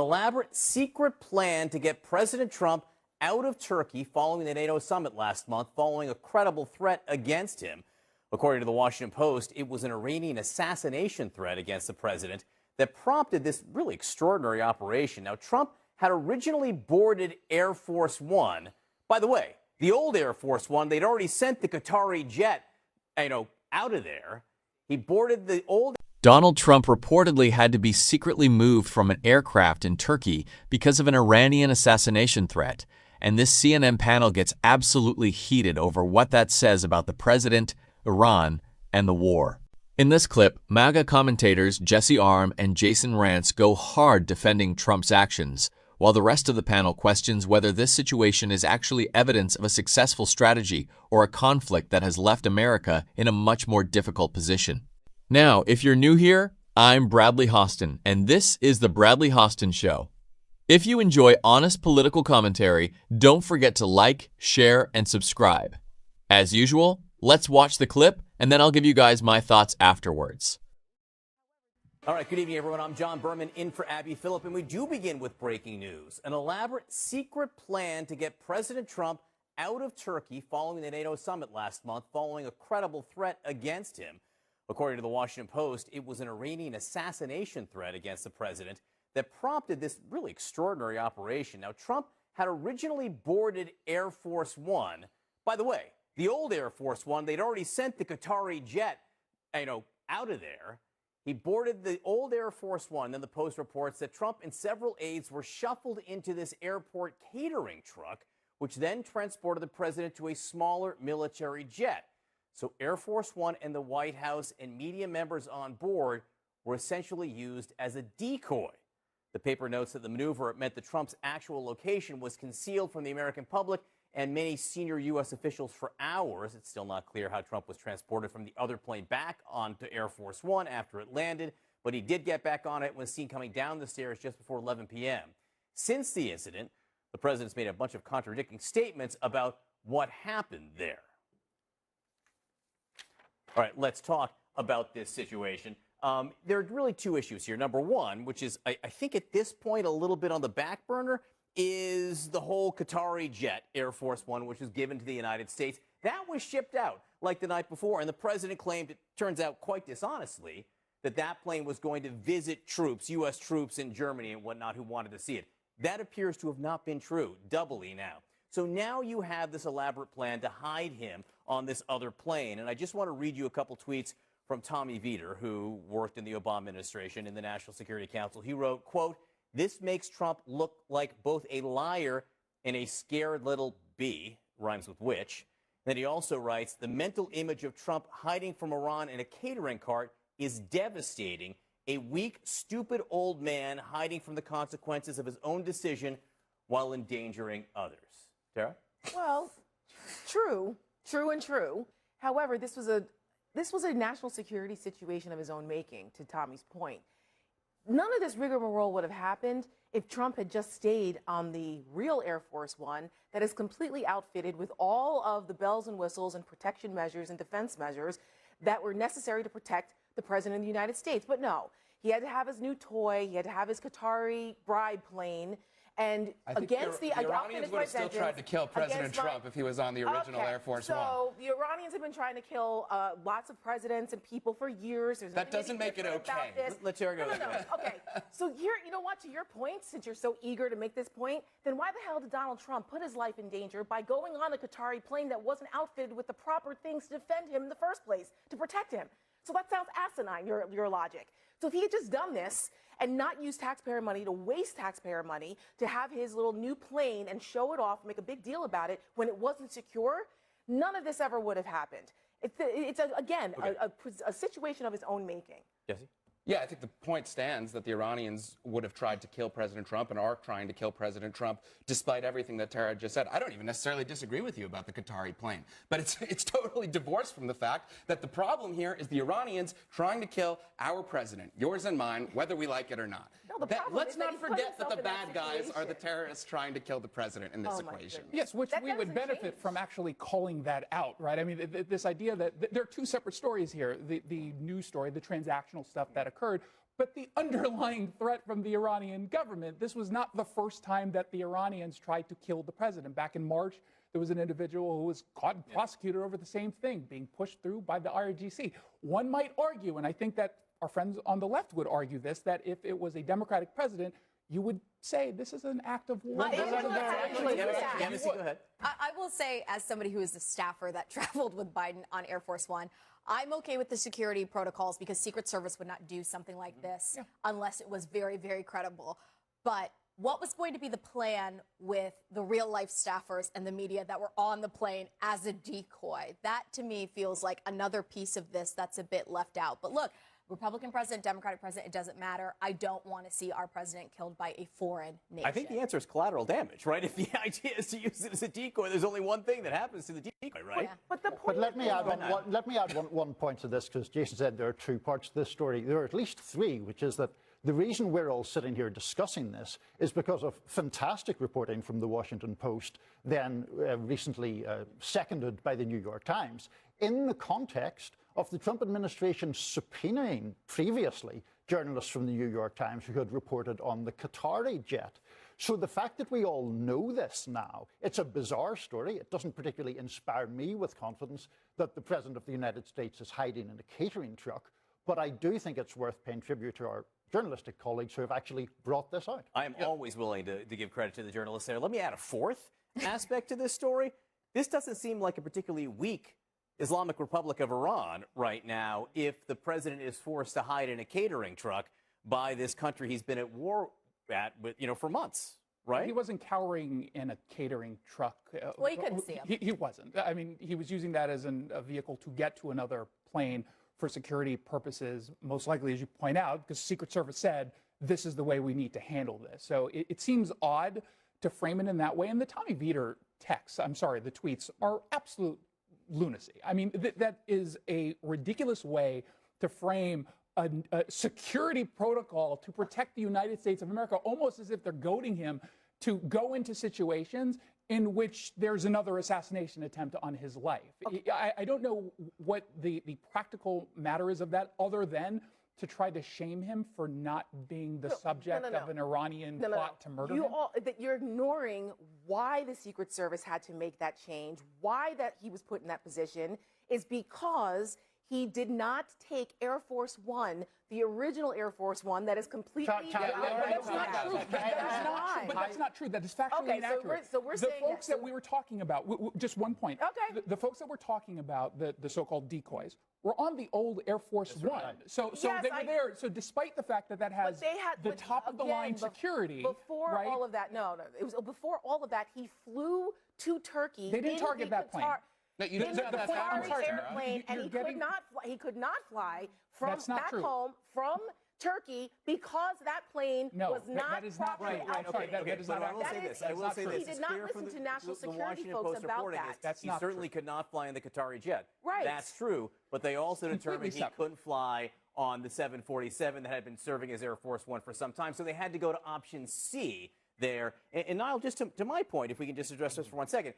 Elaborate secret plan to get President Trump out of Turkey following the NATO summit last month, following a credible threat against him. According to the Washington Post, it was an Iranian assassination threat against the president that prompted this really extraordinary operation. Now, Trump had originally boarded Air Force One. By the way, the old Air Force One, they'd already sent the Qatari jet, out of there. He boarded the old. Donald Trump reportedly had to be secretly moved from an aircraft in Turkey because of an Iranian assassination threat. And this CNN panel gets absolutely heated over what that says about the president, Iran, and the war. In this clip, MAGA commentators Jesse Arm and Jason Rantz go hard defending Trump's actions, while the rest of the panel questions whether this situation is actually evidence of a successful strategy or a conflict that has left America in a much more difficult position. Now, if you're new here, I'm Bradley Hostin, and this is The Bradley Hostin Show. If you enjoy honest political commentary, don't forget to like, share, and subscribe. As usual, let's watch the clip, and then I'll give you guys my thoughts afterwards. All right, good evening, everyone. I'm John Berman in for Abby Phillip, and we do begin with breaking news. An elaborate secret plan to get President Trump out of Turkey following the NATO summit last month, following a credible threat against him. According to the Washington Post, it was an Iranian assassination threat against the president that prompted this really extraordinary operation. Now, Trump had originally boarded Air Force One. By the way, the old Air Force One, they'd already sent the Qatari jet, out of there. He boarded the old Air Force One. Then the Post reports that Trump and several aides were shuffled into this airport catering truck, which then transported the president to a smaller military jet. So Air Force One and the White House and media members on board were essentially used as a decoy. The paper notes that the maneuver meant that Trump's actual location was concealed from the American public and many senior U.S. officials for hours. It's still not clear how Trump was transported from the other plane back onto Air Force One after it landed, but he did get back on it and was seen coming down the stairs just before 11 p.m. Since the incident, the president's made a bunch of contradicting statements about what happened there. All right, let's talk about this situation. There are really two issues here. Number one, which is, I think at this point a little bit on the back burner, is the whole Qatari jet, Air Force One, which was given to the United States. That was shipped out like the night before, and the president claimed, it turns out quite dishonestly, that that plane was going to visit troops, U.S. troops in Germany and whatnot who wanted to see it. That appears to have not been true, doubly now. So now you have this elaborate plan to hide him on this other plane. And I just want to read you a couple tweets from Tommy Vietor, who worked in the Obama administration in the National Security Council. He wrote, quote, "This makes Trump look like both a liar and a scared little bee," rhymes with witch. Then he also writes, "The mental image of Trump hiding from Iran in a catering cart is devastating. A weak, stupid old man hiding from the consequences of his own decision while endangering others." Tara? Well, true. However, this was a national security situation of his own making, to Tommy's point. None of this rigmarole would have happened if Trump had just stayed on the real Air Force One that is completely outfitted with all of the bells and whistles and protection measures and defense measures that were necessary to protect the president of the United States. But no, he had to have his new toy, he had to have his Qatari bride plane, and against the Iranians would have still tried to kill President Trump if he was on the original Air Force One. So the Iranians have been trying to kill lots of presidents and people for years. That doesn't make it okay. Let Tara go. No. Okay. So you know what? To your point, since you're so eager to make this point, then why the hell did Donald Trump put his life in danger by going on a Qatari plane that wasn't outfitted with the proper things to defend him in the first place, to protect him? So that sounds asinine, your logic. So if he had just done this and not use taxpayer money to waste taxpayer money to have his little new plane and show it off, make a big deal about it when it wasn't secure, none of this ever would have happened. It's a situation of his own making. Jesse? Yeah, I think the point stands that the Iranians would have tried to kill President Trump and are trying to kill President Trump despite everything that Tara just said. I don't even necessarily disagree with you about the Qatari plane, but it's totally divorced from the fact that the problem here is the Iranians trying to kill our president, yours and mine, whether we like it or not. No, let's not forget that the bad guys are the terrorists trying to kill the president in this equation. Yes, which we would benefit from actually calling that out, right? I mean, this idea that there are two separate stories here, the news story, the transactional stuff that occurred, but the underlying threat from the Iranian government. This was not the first time that the Iranians tried to kill the president. Back in March, there was an individual who was caught and prosecuted over the same thing, being pushed through by the IRGC. One might argue, and I think that our friends on the left would argue this, that if it was a Democratic president, you would say this is an act of war. Go ahead. I will say, as somebody who is a staffer that traveled with Biden on Air Force One, I'm okay with the security protocols because Secret Service would not do something like this unless it was very, very credible. But what was going to be the plan with the real-life staffers and the media that were on the plane as a decoy? That, to me, feels like another piece of this that's a bit left out. But look, Republican president, Democratic president, it doesn't matter. I don't want to see our president killed by a foreign nation. I think the answer is collateral damage, right? If the idea is to use it as a decoy, there's only one thing that happens to the decoy, right? Yeah. But the point But let me add one point to this, because Jason said there are two parts to this story. There are at least three, which is that the reason we're all sitting here discussing this is because of fantastic reporting from the Washington Post, then recently seconded by the New York Times, in the context of the Trump administration subpoenaing previously journalists from the New York Times who had reported on the Qatari jet. So the fact that we all know this now, it's a bizarre story. It doesn't particularly inspire me with confidence that the President of the United States is hiding in a catering truck. But I do think it's worth paying tribute to our journalistic colleagues who have actually brought this out. I am always willing to give credit to the journalists there. Let me add a fourth aspect to this story. This doesn't seem like a particularly weak Islamic Republic of Iran right now if the president is forced to hide in a catering truck by this country he's been at war with, for months, right? He wasn't cowering in a catering truck. Well, you couldn't see him. He wasn't. I mean, he was using that as a vehicle to get to another plane for security purposes, most likely, as you point out, because Secret Service said, this is the way we need to handle this. So it seems odd to frame it in that way. And the Tommy Vietor the tweets are absolute lunacy. I mean, that is a ridiculous way to frame a security protocol to protect the United States of America, almost as if they're goading him to go into situations in which there's another assassination attempt on his life. Okay. I don't know what the practical matter is of that, other than to try to shame him for not being the subject of an Iranian plot to murder him? You're ignoring why the Secret Service had to make that change, why that he was put in that position, is because he did not take Air Force One, the original Air Force One that is completely... That's not true. But that's not true. That is factually inaccurate. So we're the saying folks that we were talking about, just one point. Okay. The folks that we're talking about, the so-called decoys, were on the old Air Force One. Right. So yes, they were there. So despite the fact that that has the top-of-the-line security... Before all of that, it was before all of that, he flew to Turkey. They didn't target that plane. No, you didn't have that plane, and he could not fly from back home from Turkey because that plane was not properly Okay, that is not. I will say this. I will say this. He did not listen to national security folks about that. He certainly could not fly in the Qatari jet. Right. That's true. But they also determined he couldn't fly on the 747 that had been serving as Air Force One for some time. So they had to go to option C there. And Niall, just to my point, if we can just address this for 1 second.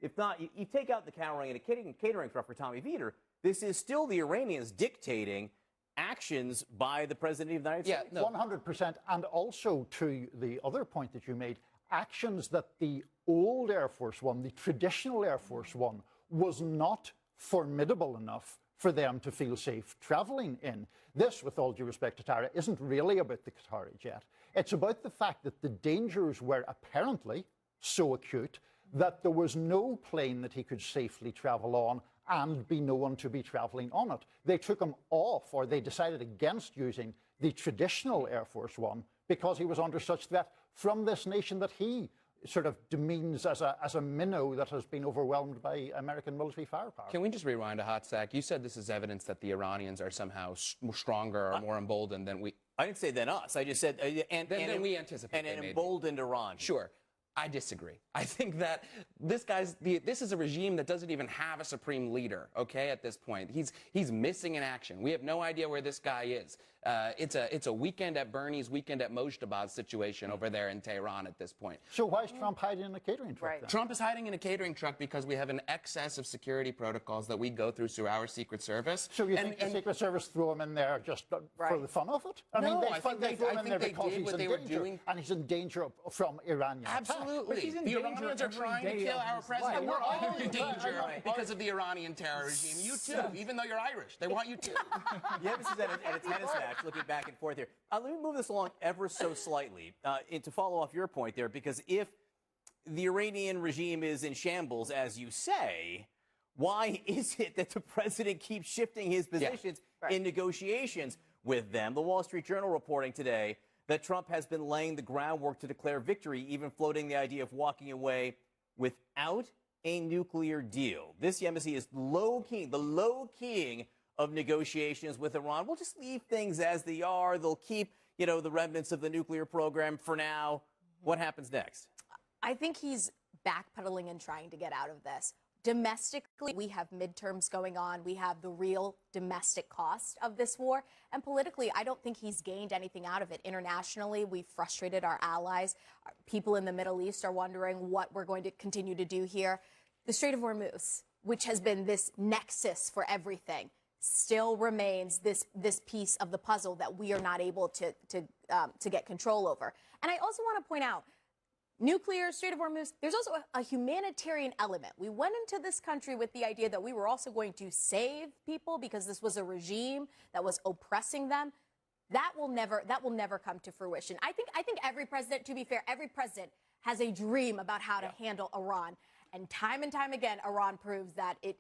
If not, you take out the cowering and a catering truck for Tommy Vietor. This is still the Iranians dictating actions by the President of the United States. Yeah, 100%. And also to the other point that you made, actions that the old Air Force One, the traditional Air Force One, was not formidable enough for them to feel safe traveling in. This, with all due respect to Tara, isn't really about the Qatari jet. It's about the fact that the dangers were apparently so acute that there was no plane that he could safely travel on and be known to be traveling on it. They took him off, or they decided against using the traditional Air Force One because he was under such threat from this nation that he sort of demeans as a minnow that has been overwhelmed by American military firepower. Can we just rewind a hot sec? You said this is evidence that the Iranians are somehow stronger or more emboldened than we... I didn't say than us. I just said... Than we anticipate. And an emboldened Iran. Sure. I disagree. I think that this is a regime that doesn't even have a supreme leader, okay, at this point. He's missing in action. We have no idea where this guy is. It's a weekend at Bernie's, weekend at Mojtabaz situation over there in Tehran at this point. So why is Trump hiding in a catering truck then? Trump is hiding in a catering truck because we have an excess of security protocols that we go through our Secret Service. So you think the Secret Service threw him in there just for the fun of it? I No, mean, I think they threw him in there they because did he's what in they were danger, doing. and he's in danger from Iranian attack. Absolutely. he's in The danger Iranians are every trying to day kill of our his president. life. We're all in Right. danger Right. because of the Iranian terror regime. You too, even though you're Irish. They want you too. Yeah, this is at a tennis match, looking back and forth here. Let me move this along ever so slightly and to follow off your point there, because if the Iranian regime is in shambles, as you say, why is it that the president keeps shifting his positions in negotiations with them? The Wall Street Journal reporting today that Trump has been laying the groundwork to declare victory, even floating the idea of walking away without a nuclear deal. This embassy is the low-keying of negotiations with Iran. We'll just leave things as they are. They'll keep, the remnants of the nuclear program for now. What happens next? I think he's backpedaling and trying to get out of this. Domestically, we have midterms going on. We have the real domestic cost of this war. And politically, I don't think he's gained anything out of it. Internationally, we've frustrated our allies. People in the Middle East are wondering what we're going to continue to do here. The Strait of Hormuz, which has been this nexus for everything, still remains this piece of the puzzle that we are not able to get control over. And I also want to point out, nuclear, Strait of Hormuz, there's also a humanitarian element. We went into this country with the idea that we were also going to save people because this was a regime that was oppressing them. That will never come to fruition. I think every president, to be fair, every president has a dream about how to handle Iran. And time again, Iran proves that it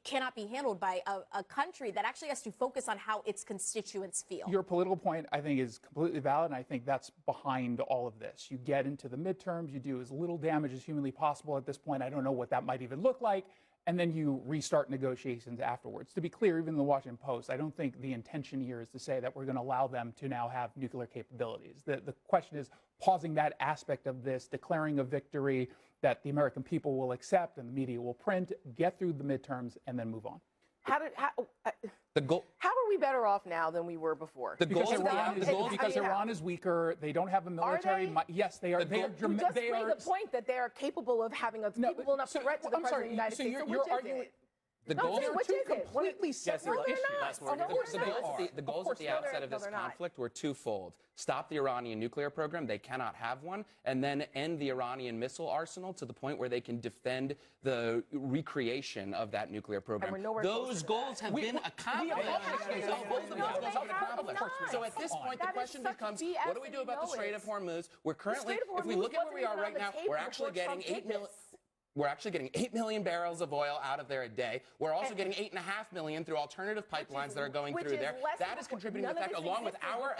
cannot be handled by a country that actually has to focus on how its constituents feel. Your political point, I think, is completely valid, and I think that's behind all of this. You get into the midterms, you do as little damage as humanly possible at this point. I don't know what that might even look like. And then you restart negotiations afterwards. To be clear, even in the Washington Post, I don't think the intention here is to say that we're going to allow them to now have nuclear capabilities. The question is pausing that aspect of this, declaring a victory that the American people will accept and the media will print, get through the midterms, and then move on. How are we better off now than we were before? Because Iran is weaker. They don't have a military. Yes, they are. You just made the point that they are capable of having a capable enough threat to the president of the United States. You're arguing. The goals are two completely separate issues. The goals at the outset of this conflict were twofold. Stop the Iranian nuclear program. They cannot have one. And then end the Iranian missile arsenal to the point where they can defend the recreation of that nuclear program. Those goals have been accomplished. So at this point, the question becomes, what do we do about the Strait of Hormuz? We're currently, if we look at where we are right now, we're actually getting 8 million barrels of oil out of there a day. We're also getting 8.5 million through alternative pipelines that are going through there. That is contributing to the fact, along with our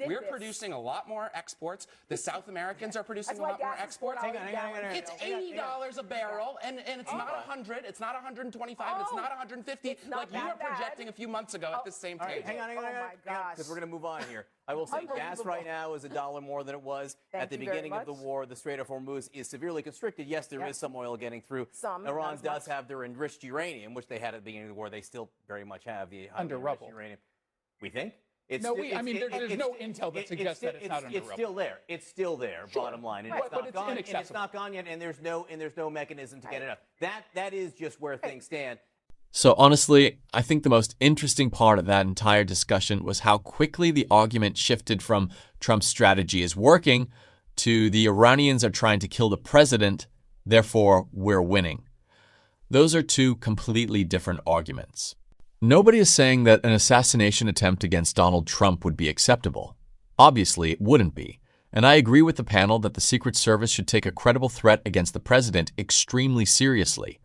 we're producing a lot more exports. The South Americans are producing a lot more exports. Hang on. It's $80 a barrel, and it's not 100, it's not 125, it's not 150, like you were projecting a few months ago at this same table. Hang on, because we're going to move on here. I will say gas right now is $1 more than it was at the beginning of the war. The Strait of Hormuz is severely constricted. Yes, there is some oil getting through. Iran does have their enriched uranium, which they had at the beginning of the war. They still very much have the under rubble uranium. We think? There's no intel that suggests that it's not under rubble. It's still there. It's still there. Sure. Bottom line, and it's not gone. And it's not gone yet. And there's no mechanism to get it up. That is just where things stand. So honestly, I think the most interesting part of that entire discussion was how quickly the argument shifted from Trump's strategy is working to the Iranians are trying to kill the president, therefore we're winning. Those are two completely different arguments. Nobody is saying that an assassination attempt against Donald Trump would be acceptable. Obviously, it wouldn't be. And I agree with the panel that the Secret Service should take a credible threat against the president extremely seriously.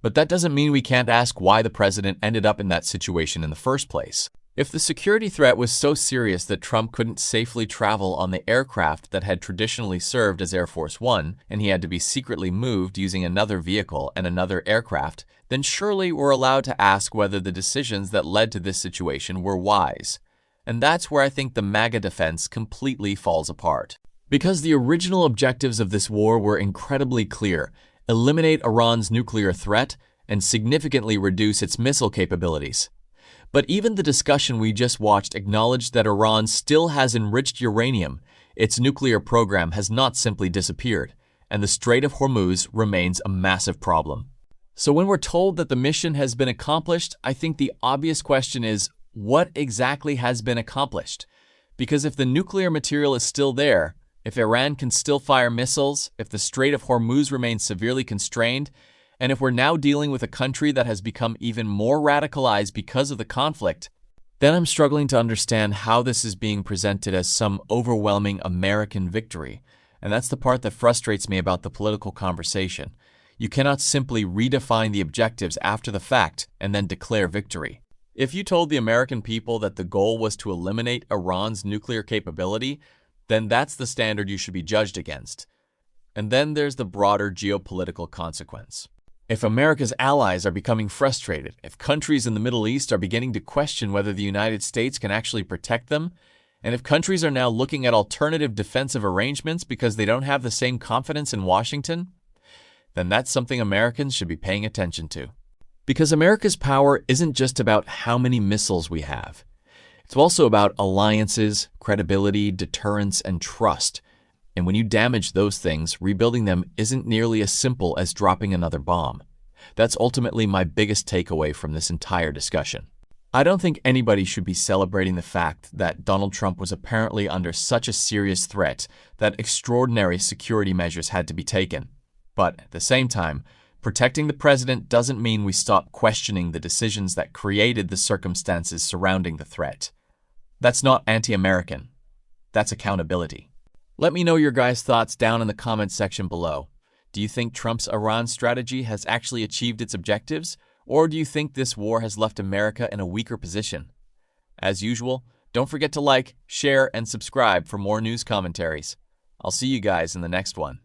But that doesn't mean we can't ask why the president ended up in that situation in the first place. If the security threat was so serious that Trump couldn't safely travel on the aircraft that had traditionally served as Air Force One, and he had to be secretly moved using another vehicle and another aircraft, then surely we're allowed to ask whether the decisions that led to this situation were wise. And that's where I think the MAGA defense completely falls apart. Because the original objectives of this war were incredibly clear: eliminate Iran's nuclear threat and significantly reduce its missile capabilities. But even the discussion we just watched acknowledged that Iran still has enriched uranium. Its nuclear program has not simply disappeared, and the Strait of Hormuz remains a massive problem. So when we're told that the mission has been accomplished, I think the obvious question is, what exactly has been accomplished? Because if the nuclear material is still there, if Iran can still fire missiles, if the Strait of Hormuz remains severely constrained, and if we're now dealing with a country that has become even more radicalized because of the conflict, then I'm struggling to understand how this is being presented as some overwhelming American victory. And that's the part that frustrates me about the political conversation. You cannot simply redefine the objectives after the fact and then declare victory. If you told the American people that the goal was to eliminate Iran's nuclear capability, then that's the standard you should be judged against. And then there's the broader geopolitical consequence. If America's allies are becoming frustrated, if countries in the Middle East are beginning to question whether the United States can actually protect them, and if countries are now looking at alternative defensive arrangements because they don't have the same confidence in Washington, then that's something Americans should be paying attention to. Because America's power isn't just about how many missiles we have. It's also about alliances, credibility, deterrence, and trust. And when you damage those things, rebuilding them isn't nearly as simple as dropping another bomb. That's ultimately my biggest takeaway from this entire discussion. I don't think anybody should be celebrating the fact that Donald Trump was apparently under such a serious threat that extraordinary security measures had to be taken. But at the same time, protecting the president doesn't mean we stop questioning the decisions that created the circumstances surrounding the threat. That's not anti-American. That's accountability. Let me know your guys' thoughts down in the comments section below. Do you think Trump's Iran strategy has actually achieved its objectives, or do you think this war has left America in a weaker position? As usual, don't forget to like, share, and subscribe for more news commentaries. I'll see you guys in the next one.